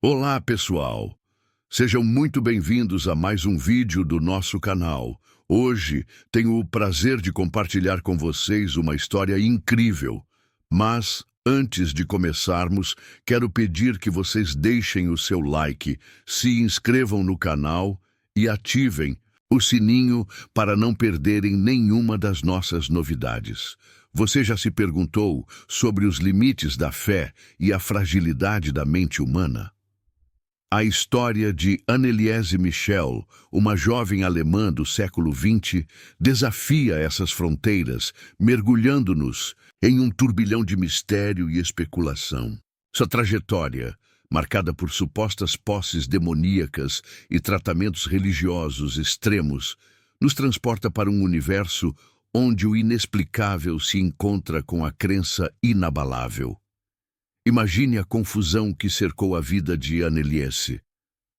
Olá, pessoal! Sejam muito bem-vindos a mais um vídeo do nosso canal. Hoje tenho o prazer de compartilhar com vocês uma história incrível. Mas, antes de começarmos, quero pedir que vocês deixem o seu like, se inscrevam no canal e ativem o sininho para não perderem nenhuma das nossas novidades. Você já se perguntou sobre os limites da fé e a fragilidade da mente humana? A história de Anneliese Michel, uma jovem alemã do século XX, desafia essas fronteiras, mergulhando-nos em um turbilhão de mistério e especulação. Sua trajetória, marcada por supostas posses demoníacas e tratamentos religiosos extremos, nos transporta para um universo onde o inexplicável se encontra com a crença inabalável. Imagine a confusão que cercou a vida de Anneliese.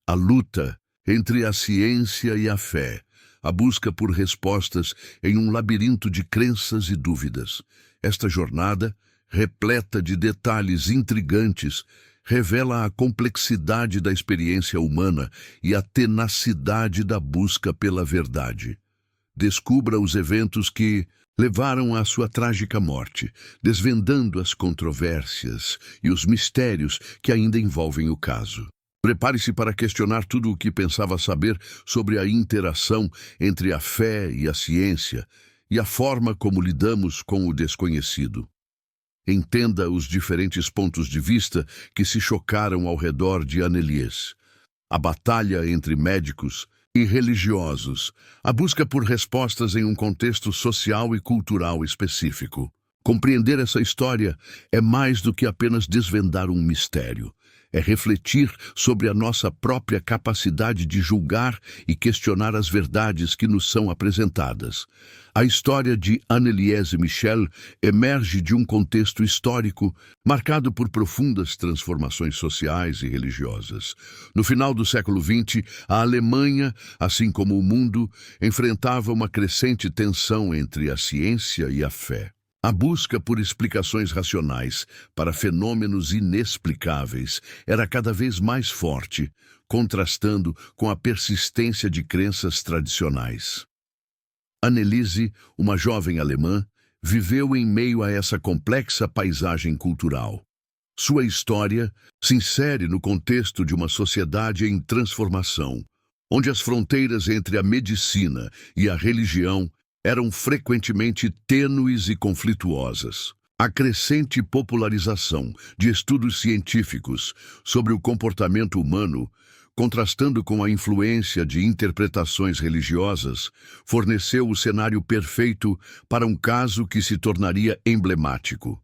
A luta entre a ciência e a fé, a busca por respostas em um labirinto de crenças e dúvidas. Esta jornada, repleta de detalhes intrigantes, revela a complexidade da experiência humana e a tenacidade da busca pela verdade. Descubra os eventos que levaram à sua trágica morte, desvendando as controvérsias e os mistérios que ainda envolvem o caso. Prepare-se para questionar tudo o que pensava saber sobre a interação entre a fé e a ciência e a forma como lidamos com o desconhecido. Entenda os diferentes pontos de vista que se chocaram ao redor de Anneliese. A batalha entre médicos e religiosos, a busca por respostas em um contexto social e cultural específico. Compreender essa história é mais do que apenas desvendar um mistério. É refletir sobre a nossa própria capacidade de julgar e questionar as verdades que nos são apresentadas. A história de Anneliese Michel emerge de um contexto histórico marcado por profundas transformações sociais e religiosas. No final do século XX, a Alemanha, assim como o mundo, enfrentava uma crescente tensão entre a ciência e a fé. A busca por explicações racionais para fenômenos inexplicáveis era cada vez mais forte, contrastando com a persistência de crenças tradicionais. Anneliese, uma jovem alemã, viveu em meio a essa complexa paisagem cultural. Sua história se insere no contexto de uma sociedade em transformação, onde as fronteiras entre a medicina e a religião eram frequentemente tênues e conflituosas. A crescente popularização de estudos científicos sobre o comportamento humano, contrastando com a influência de interpretações religiosas, forneceu o cenário perfeito para um caso que se tornaria emblemático.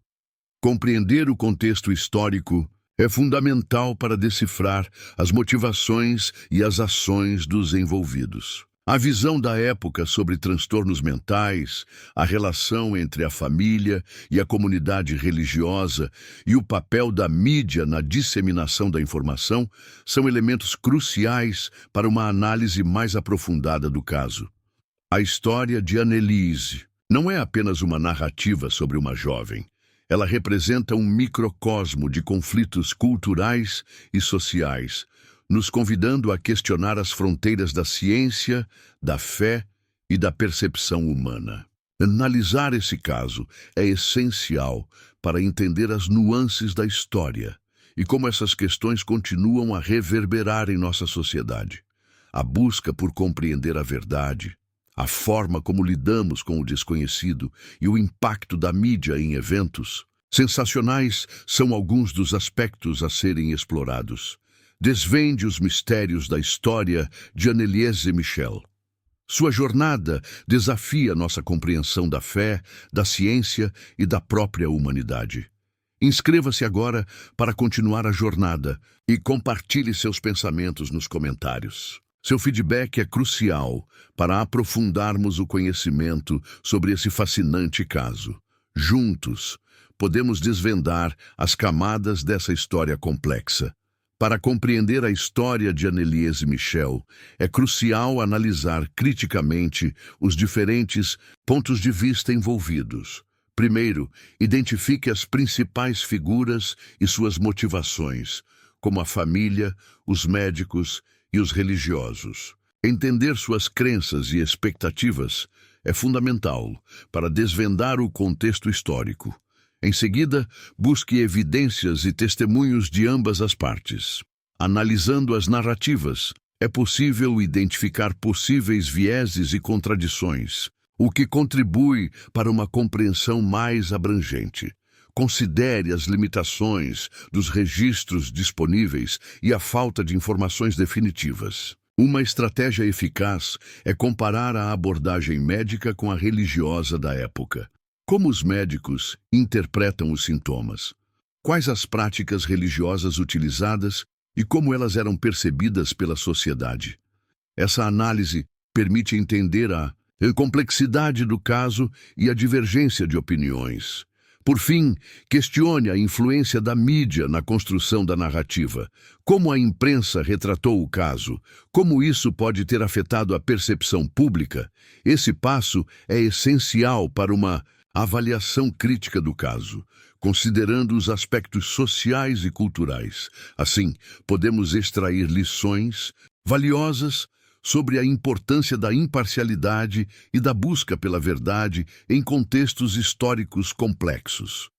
Compreender o contexto histórico é fundamental para decifrar as motivações e as ações dos envolvidos. A visão da época sobre transtornos mentais, a relação entre a família e a comunidade religiosa e o papel da mídia na disseminação da informação são elementos cruciais para uma análise mais aprofundada do caso. A história de Anneliese não é apenas uma narrativa sobre uma jovem. Ela representa um microcosmo de conflitos culturais e sociais, nos convidando a questionar as fronteiras da ciência, da fé e da percepção humana. Analisar esse caso é essencial para entender as nuances da história e como essas questões continuam a reverberar em nossa sociedade. A busca por compreender a verdade, a forma como lidamos com o desconhecido e o impacto da mídia em eventos sensacionais são alguns dos aspectos a serem explorados. Desvende os mistérios da história de Anneliese Michel. Sua jornada desafia nossa compreensão da fé, da ciência e da própria humanidade. Inscreva-se agora para continuar a jornada e compartilhe seus pensamentos nos comentários. Seu feedback é crucial para aprofundarmos o conhecimento sobre esse fascinante caso. Juntos, podemos desvendar as camadas dessa história complexa. Para compreender a história de Anneliese Michel, é crucial analisar criticamente os diferentes pontos de vista envolvidos. Primeiro, identifique as principais figuras e suas motivações, como a família, os médicos e os religiosos. Entender suas crenças e expectativas é fundamental para desvendar o contexto histórico. Em seguida, busque evidências e testemunhos de ambas as partes. Analisando as narrativas, é possível identificar possíveis vieses e contradições, o que contribui para uma compreensão mais abrangente. Considere as limitações dos registros disponíveis e a falta de informações definitivas. Uma estratégia eficaz é comparar a abordagem médica com a religiosa da época. Como os médicos interpretam os sintomas? Quais as práticas religiosas utilizadas e como elas eram percebidas pela sociedade? Essa análise permite entender a complexidade do caso e a divergência de opiniões. Por fim, questione a influência da mídia na construção da narrativa. Como a imprensa retratou o caso? Como isso pode ter afetado a percepção pública? Esse passo é essencial para uma avaliação crítica do caso, considerando os aspectos sociais e culturais. Assim, podemos extrair lições valiosas sobre a importância da imparcialidade e da busca pela verdade em contextos históricos complexos.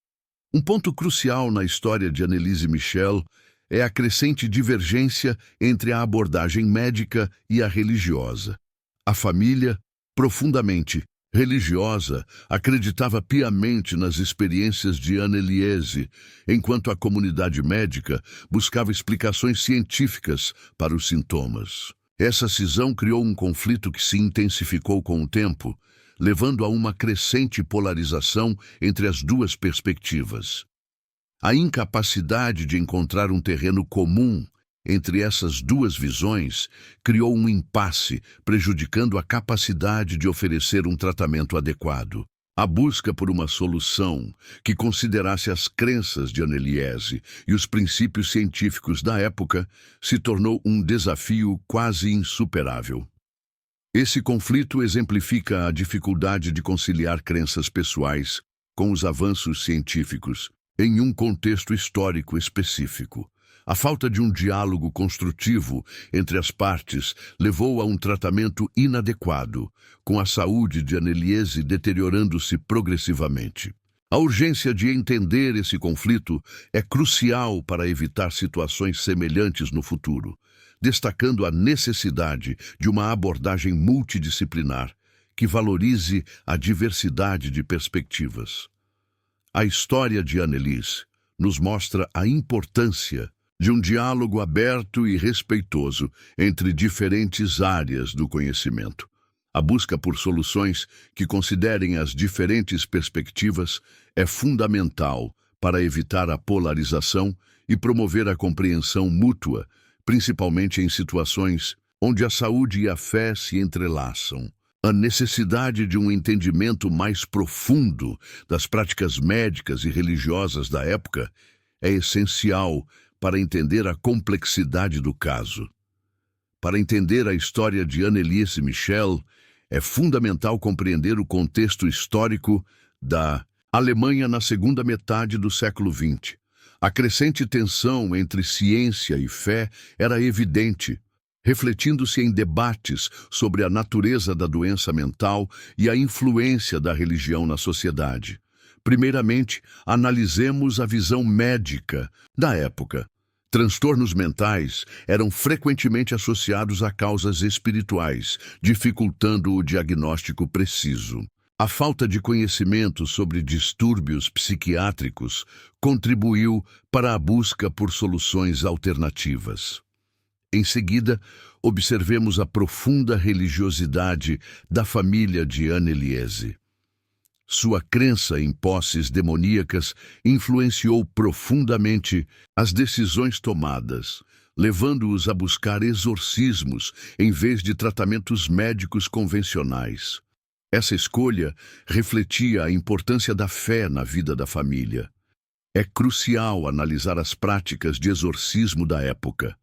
Um ponto crucial na história de Anneliese Michel é a crescente divergência entre a abordagem médica e a religiosa. A família, profundamente religiosa, acreditava piamente nas experiências de Anneliese, enquanto a comunidade médica buscava explicações científicas para os sintomas. Essa cisão criou um conflito que se intensificou com o tempo, levando a uma crescente polarização entre as duas perspectivas. A incapacidade de encontrar um terreno comum entre essas duas visões criou um impasse, prejudicando a capacidade de oferecer um tratamento adequado. A busca por uma solução que considerasse as crenças de Anneliese e os princípios científicos da época se tornou um desafio quase insuperável. Esse conflito exemplifica a dificuldade de conciliar crenças pessoais com os avanços científicos em um contexto histórico específico. A falta de um diálogo construtivo entre as partes levou a um tratamento inadequado, com a saúde de Anneliese deteriorando-se progressivamente. A urgência de entender esse conflito é crucial para evitar situações semelhantes no futuro, destacando a necessidade de uma abordagem multidisciplinar que valorize a diversidade de perspectivas. A história de Anneliese nos mostra a importância de um diálogo aberto e respeitoso entre diferentes áreas do conhecimento. A busca por soluções que considerem as diferentes perspectivas é fundamental para evitar a polarização e promover a compreensão mútua, principalmente em situações onde a saúde e a fé se entrelaçam. A necessidade de um entendimento mais profundo das práticas médicas e religiosas da época é essencial para entender a complexidade do caso. Para entender a história de Anneliese Michel, é fundamental compreender o contexto histórico da Alemanha na segunda metade do século XX. A crescente tensão entre ciência e fé era evidente, refletindo-se em debates sobre a natureza da doença mental e a influência da religião na sociedade. Primeiramente, analisemos a visão médica da época. Transtornos mentais eram frequentemente associados a causas espirituais, dificultando o diagnóstico preciso. A falta de conhecimento sobre distúrbios psiquiátricos contribuiu para a busca por soluções alternativas. Em seguida, observemos a profunda religiosidade da família de Anneliese. Sua crença em posses demoníacas influenciou profundamente as decisões tomadas, levando-os a buscar exorcismos em vez de tratamentos médicos convencionais. Essa escolha refletia a importância da fé na vida da família. É crucial analisar as práticas de exorcismo da época.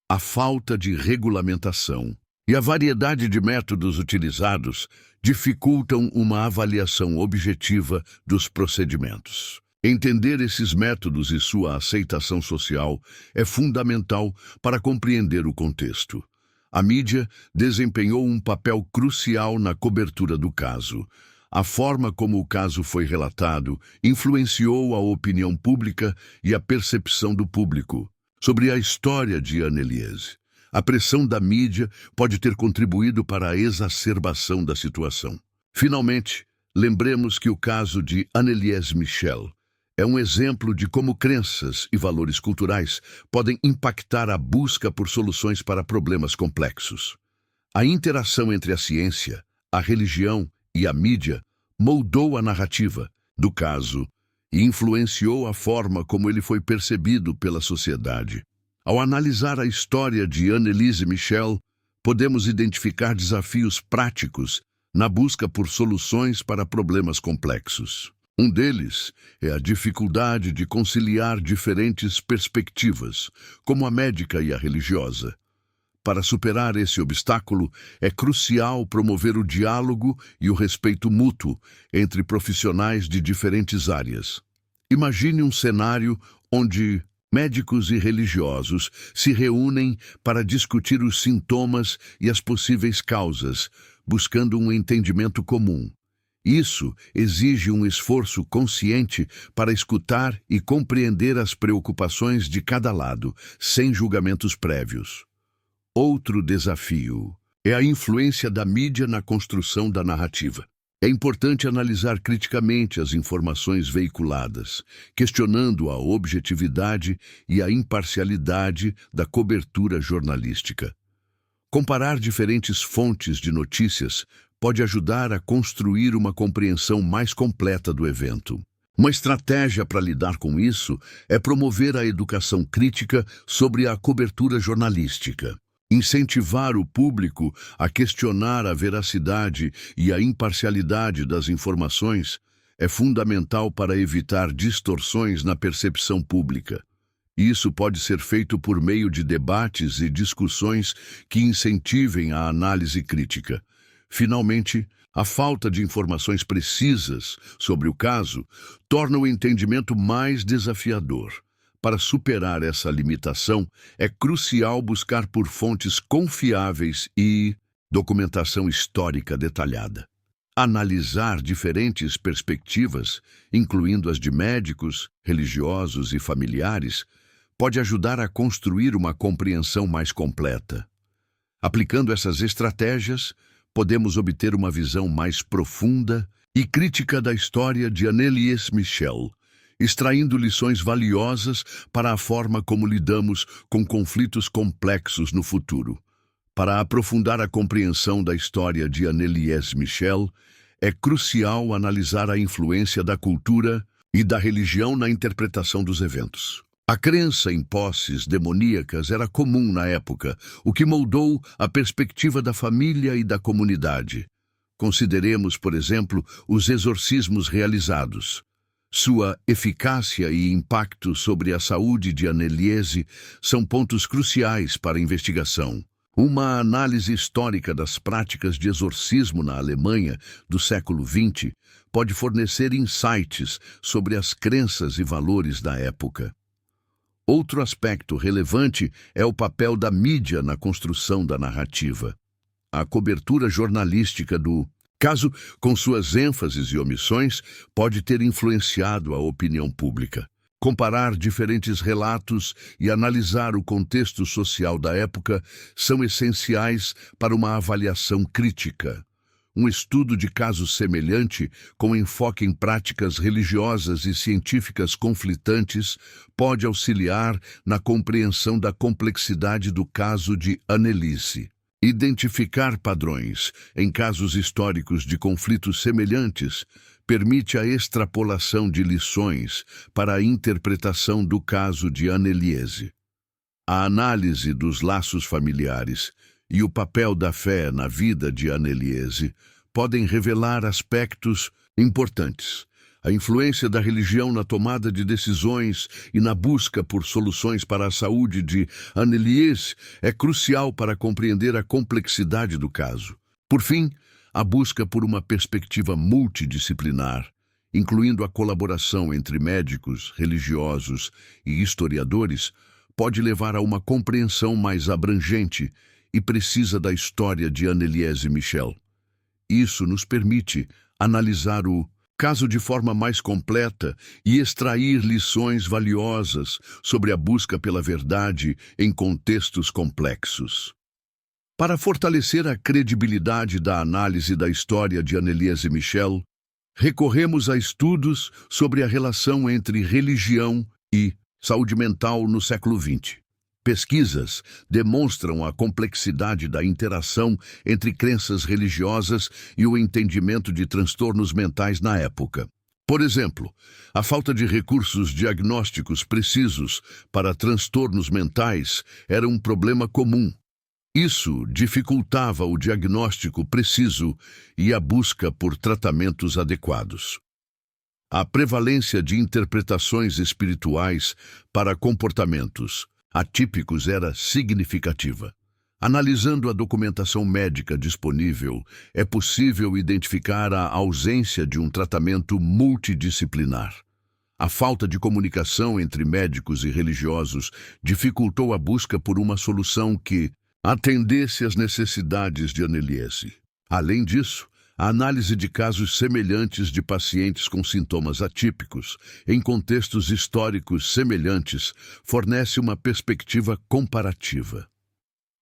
A falta de regulamentação e a variedade de métodos utilizados dificultam uma avaliação objetiva dos procedimentos. Entender esses métodos e sua aceitação social é fundamental para compreender o contexto. A mídia desempenhou um papel crucial na cobertura do caso. A forma como o caso foi relatado influenciou a opinião pública e a percepção do público sobre a história de Anneliese. A pressão da mídia pode ter contribuído para a exacerbação da situação. Finalmente, lembremos que o caso de Anneliese Michel é um exemplo de como crenças e valores culturais podem impactar a busca por soluções para problemas complexos. A interação entre a ciência, a religião e a mídia moldou a narrativa do caso e influenciou a forma como ele foi percebido pela sociedade. Ao analisar a história de Anneliese Michel, podemos identificar desafios práticos na busca por soluções para problemas complexos. Um deles é a dificuldade de conciliar diferentes perspectivas, como a médica e a religiosa. Para superar esse obstáculo, é crucial promover o diálogo e o respeito mútuo entre profissionais de diferentes áreas. Imagine um cenário onde médicos e religiosos se reúnem para discutir os sintomas e as possíveis causas, buscando um entendimento comum. Isso exige um esforço consciente para escutar e compreender as preocupações de cada lado, sem julgamentos prévios. Outro desafio é a influência da mídia na construção da narrativa. É importante analisar criticamente as informações veiculadas, questionando a objetividade e a imparcialidade da cobertura jornalística. Comparar diferentes fontes de notícias pode ajudar a construir uma compreensão mais completa do evento. Uma estratégia para lidar com isso é promover a educação crítica sobre a cobertura jornalística. Incentivar o público a questionar a veracidade e a imparcialidade das informações é fundamental para evitar distorções na percepção pública. Isso pode ser feito por meio de debates e discussões que incentivem a análise crítica. Finalmente, a falta de informações precisas sobre o caso torna o entendimento mais desafiador. Para superar essa limitação, é crucial buscar por fontes confiáveis e documentação histórica detalhada. Analisar diferentes perspectivas, incluindo as de médicos, religiosos e familiares, pode ajudar a construir uma compreensão mais completa. Aplicando essas estratégias, podemos obter uma visão mais profunda e crítica da história de Anneliese Michel, extraindo lições valiosas para a forma como lidamos com conflitos complexos no futuro. Para aprofundar a compreensão da história de Anneliese Michel, é crucial analisar a influência da cultura e da religião na interpretação dos eventos. A crença em posses demoníacas era comum na época, o que moldou a perspectiva da família e da comunidade. Consideremos, por exemplo, os exorcismos realizados. Sua eficácia e impacto sobre a saúde de Anneliese são pontos cruciais para a investigação. Uma análise histórica das práticas de exorcismo na Alemanha do século XX pode fornecer insights sobre as crenças e valores da época. Outro aspecto relevante é o papel da mídia na construção da narrativa. A cobertura jornalística do caso, com suas ênfases e omissões, pode ter influenciado a opinião pública. Comparar diferentes relatos e analisar o contexto social da época são essenciais para uma avaliação crítica. Um estudo de caso semelhante, com enfoque em práticas religiosas e científicas conflitantes, pode auxiliar na compreensão da complexidade do caso de Anneliese. Identificar padrões em casos históricos de conflitos semelhantes permite a extrapolação de lições para a interpretação do caso de Anneliese. A análise dos laços familiares e o papel da fé na vida de Anneliese podem revelar aspectos importantes. A influência da religião na tomada de decisões e na busca por soluções para a saúde de Anneliese é crucial para compreender a complexidade do caso. Por fim, a busca por uma perspectiva multidisciplinar, incluindo a colaboração entre médicos, religiosos e historiadores, pode levar a uma compreensão mais abrangente e precisa da história de Anneliese Michel. Isso nos permite analisar o caso de forma mais completa e extrair lições valiosas sobre a busca pela verdade em contextos complexos. Para fortalecer a credibilidade da análise da história de Anneliese Michel, recorremos a estudos sobre a relação entre religião e saúde mental no século XX. Pesquisas demonstram a complexidade da interação entre crenças religiosas e o entendimento de transtornos mentais na época. Por exemplo, a falta de recursos diagnósticos precisos para transtornos mentais era um problema comum. Isso dificultava o diagnóstico preciso e a busca por tratamentos adequados. A prevalência de interpretações espirituais para comportamentos atípicos era significativa. Analisando a documentação médica disponível, é possível identificar a ausência de um tratamento multidisciplinar. A falta de comunicação entre médicos e religiosos dificultou a busca por uma solução que atendesse às necessidades de Anneliese. Além disso, a análise de casos semelhantes de pacientes com sintomas atípicos, em contextos históricos semelhantes, fornece uma perspectiva comparativa.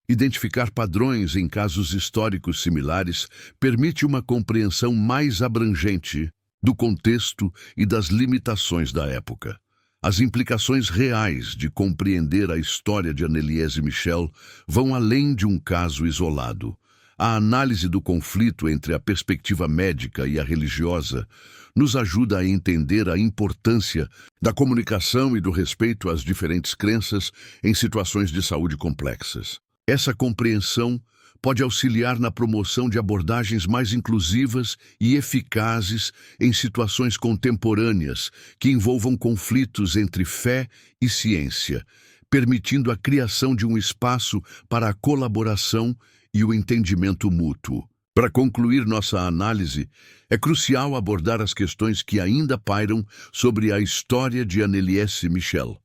Identificar padrões em casos históricos similares permite uma compreensão mais abrangente do contexto e das limitações da época. As implicações reais de compreender a história de Anneliese Michel vão além de um caso isolado. A análise do conflito entre a perspectiva médica e a religiosa nos ajuda a entender a importância da comunicação e do respeito às diferentes crenças em situações de saúde complexas. Essa compreensão pode auxiliar na promoção de abordagens mais inclusivas e eficazes em situações contemporâneas que envolvam conflitos entre fé e ciência, permitindo a criação de um espaço para a colaboração e o entendimento mútuo. Para concluir nossa análise, é crucial abordar as questões que ainda pairam sobre a história de Anneliese Michel.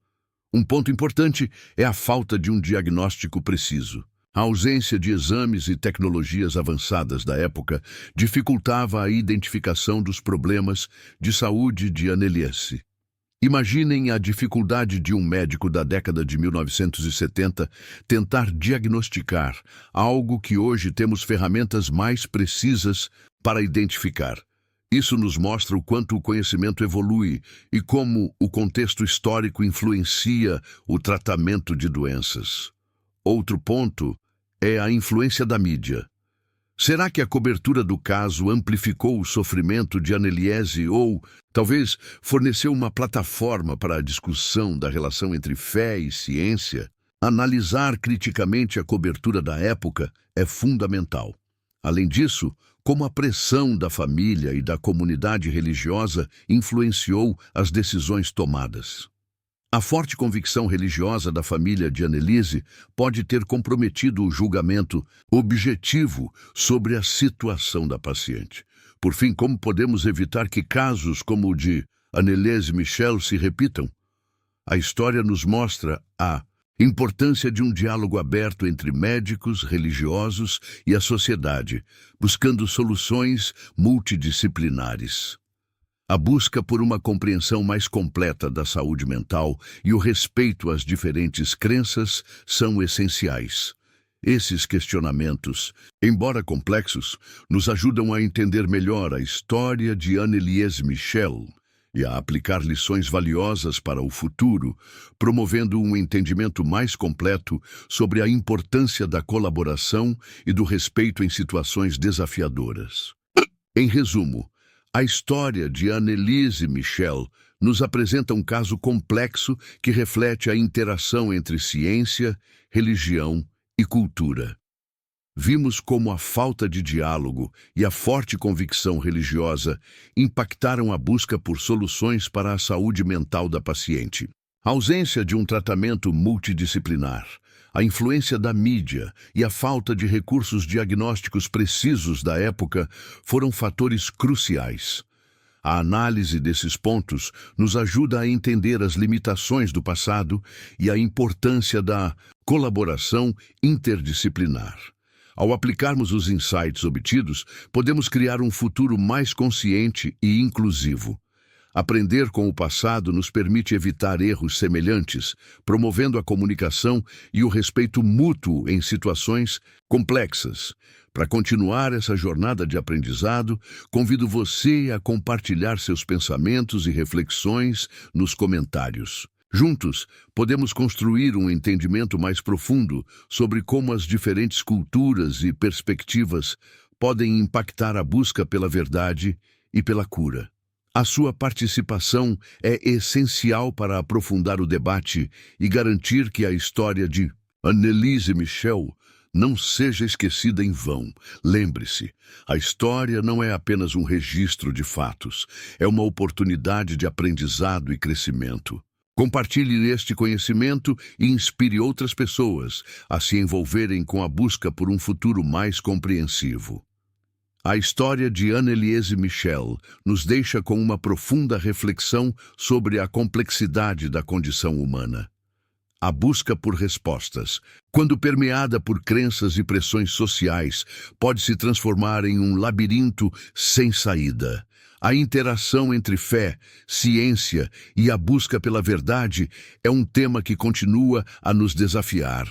Um ponto importante é a falta de um diagnóstico preciso. A ausência de exames e tecnologias avançadas da época dificultava a identificação dos problemas de saúde de Anneliese. Imaginem a dificuldade de um médico da década de 1970 tentar diagnosticar algo que hoje temos ferramentas mais precisas para identificar. Isso nos mostra o quanto o conhecimento evolui e como o contexto histórico influencia o tratamento de doenças. Outro ponto é a influência da mídia. Será que a cobertura do caso amplificou o sofrimento de Anneliese ou, talvez, forneceu uma plataforma para a discussão da relação entre fé e ciência? Analisar criticamente a cobertura da época é fundamental. Além disso, como a pressão da família e da comunidade religiosa influenciou as decisões tomadas. A forte convicção religiosa da família de Anneliese pode ter comprometido o julgamento objetivo sobre a situação da paciente. Por fim, como podemos evitar que casos como o de Anneliese Michel se repitam? A história nos mostra a importância de um diálogo aberto entre médicos, religiosos e a sociedade, buscando soluções multidisciplinares. A busca por uma compreensão mais completa da saúde mental e o respeito às diferentes crenças são essenciais. Esses questionamentos, embora complexos, nos ajudam a entender melhor a história de Anneliese Michel e a aplicar lições valiosas para o futuro, promovendo um entendimento mais completo sobre a importância da colaboração e do respeito em situações desafiadoras. Em resumo, a história de Anneliese Michel nos apresenta um caso complexo que reflete a interação entre ciência, religião e cultura. Vimos como a falta de diálogo e a forte convicção religiosa impactaram a busca por soluções para a saúde mental da paciente. A ausência de um tratamento multidisciplinar, a influência da mídia e a falta de recursos diagnósticos precisos da época foram fatores cruciais. A análise desses pontos nos ajuda a entender as limitações do passado e a importância da colaboração interdisciplinar. Ao aplicarmos os insights obtidos, podemos criar um futuro mais consciente e inclusivo. Aprender com o passado nos permite evitar erros semelhantes, promovendo a comunicação e o respeito mútuo em situações complexas. Para continuar essa jornada de aprendizado, convido você a compartilhar seus pensamentos e reflexões nos comentários. Juntos, podemos construir um entendimento mais profundo sobre como as diferentes culturas e perspectivas podem impactar a busca pela verdade e pela cura. A sua participação é essencial para aprofundar o debate e garantir que a história de Anneliese Michel não seja esquecida em vão. Lembre-se, a história não é apenas um registro de fatos, é uma oportunidade de aprendizado e crescimento. Compartilhe este conhecimento e inspire outras pessoas a se envolverem com a busca por um futuro mais compreensivo. A história de Anneliese Michel nos deixa com uma profunda reflexão sobre a complexidade da condição humana. A busca por respostas, quando permeada por crenças e pressões sociais, pode se transformar em um labirinto sem saída. A interação entre fé, ciência e a busca pela verdade é um tema que continua a nos desafiar.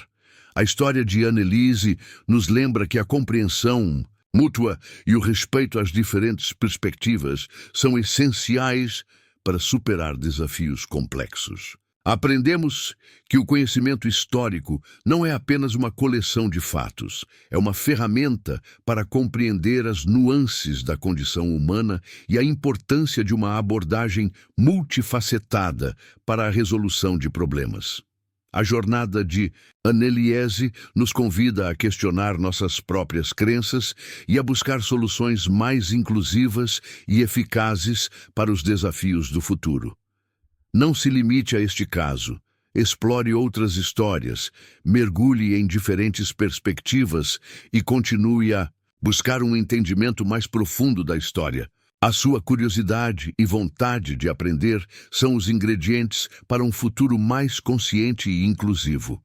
A história de Anneliese nos lembra que a compreensão mútua e o respeito às diferentes perspectivas são essenciais para superar desafios complexos. Aprendemos que o conhecimento histórico não é apenas uma coleção de fatos, é uma ferramenta para compreender as nuances da condição humana e a importância de uma abordagem multifacetada para a resolução de problemas. A jornada de Anneliese nos convida a questionar nossas próprias crenças e a buscar soluções mais inclusivas e eficazes para os desafios do futuro. Não se limite a este caso. Explore outras histórias, mergulhe em diferentes perspectivas e continue a buscar um entendimento mais profundo da história. A sua curiosidade e vontade de aprender são os ingredientes para um futuro mais consciente e inclusivo.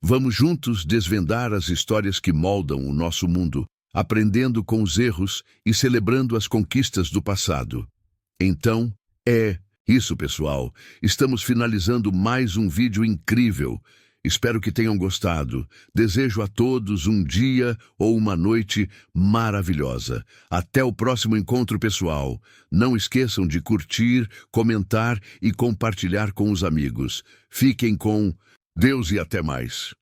Vamos juntos desvendar as histórias que moldam o nosso mundo, aprendendo com os erros e celebrando as conquistas do passado. Então, isso, pessoal. Estamos finalizando mais um vídeo incrível. Espero que tenham gostado. Desejo a todos um dia ou uma noite maravilhosa. Até o próximo encontro, pessoal. Não esqueçam de curtir, comentar e compartilhar com os amigos. Fiquem com Deus e até mais.